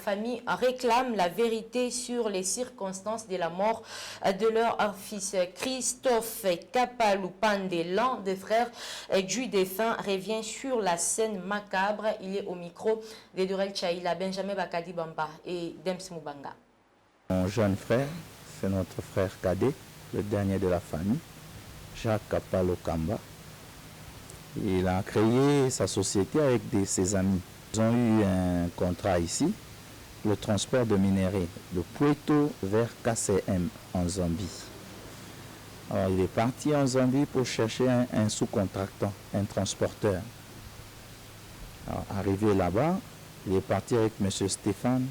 Famille réclame la vérité sur les circonstances de la mort de leur fils. Christophe Kapaloupande, l'un des frères du défunt, revient sur la scène macabre. Il est au micro de Dorel Chaïla, Benjamin Bakadi Bamba et Dems Moubanga. Mon jeune frère, c'est notre frère cadet, le dernier de la famille, Jacques Kapalokamba. Il a créé sa société avec ses amis. Ils ont eu un contrat ici, le transport de minerais de Puerto vers KCM en Zambie. Alors il est parti en Zambie pour chercher un sous-contractant, un transporteur. Alors, arrivé là-bas, il est parti avec M. Stéphane.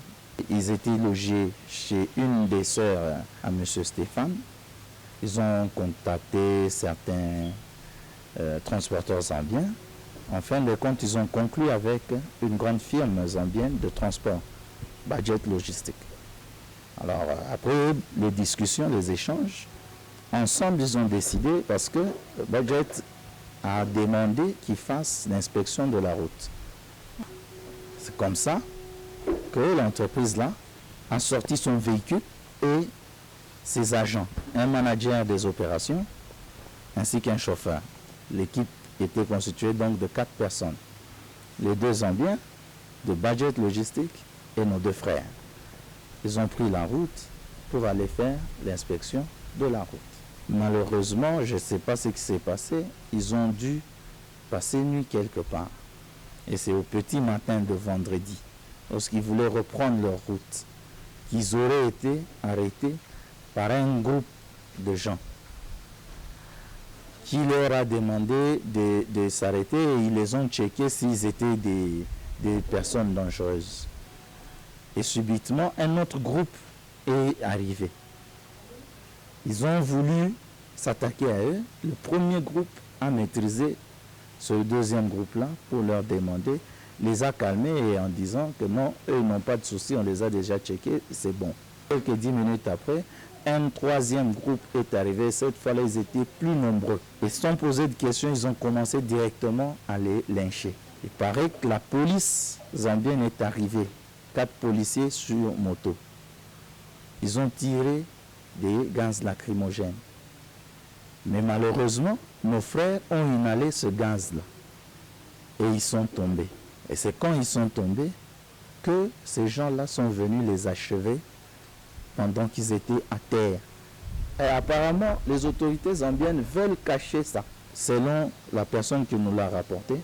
Ils étaient logés chez une des sœurs à M. Stéphane. Ils ont contacté certains transporteurs zambiens. En fin de compte, ils ont conclu avec une grande firme zambienne de transport, Budget Logistique. Alors, après les discussions, les échanges, ensemble, ils ont décidé, parce que Budget a demandé qu'ils fassent l'inspection de la route. C'est comme ça que l'entreprise-là a sorti son véhicule et ses agents, un manager des opérations ainsi qu'un chauffeur. L'équipe était constituée donc de 4 personnes. Les 2 Zambiens de Budget Logistique et nos 2 frères. Ils ont pris la route pour aller faire l'inspection de la route. Malheureusement, je ne sais pas ce qui s'est passé, ils ont dû passer nuit quelque part. Et c'est au petit matin de vendredi, lorsqu'ils voulaient reprendre leur route, qu'ils auraient été arrêtés par un groupe de gens qui leur a demandé de s'arrêter et ils les ont checkés s'ils étaient des personnes dangereuses. Et subitement, un autre groupe est arrivé. Ils ont voulu s'attaquer à eux. Le premier groupe a maîtrisé ce deuxième groupe-là pour leur demander, les a calmés et en disant que non, eux n'ont pas de soucis, on les a déjà checkés, c'est bon. Quelques 10 minutes après, un troisième groupe est arrivé. Cette fois-là, ils étaient plus nombreux. Ils se sont posés des questions, ils ont commencé directement à les lyncher. Il paraît que la police zambienne est arrivée. 4 policiers sur moto. Ils ont tiré des gaz lacrymogènes. Mais malheureusement, nos frères ont inhalé ce gaz-là. Et ils sont tombés. Et c'est quand ils sont tombés que ces gens-là sont venus les achever pendant qu'ils étaient à terre. Et apparemment, les autorités zambiennes veulent cacher ça. Selon la personne qui nous l'a rapporté,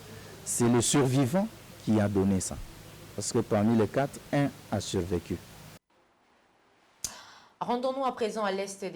c'est le survivant qui a donné ça. Parce que parmi les 4, un a survécu. Rendons-nous à présent à l'est de la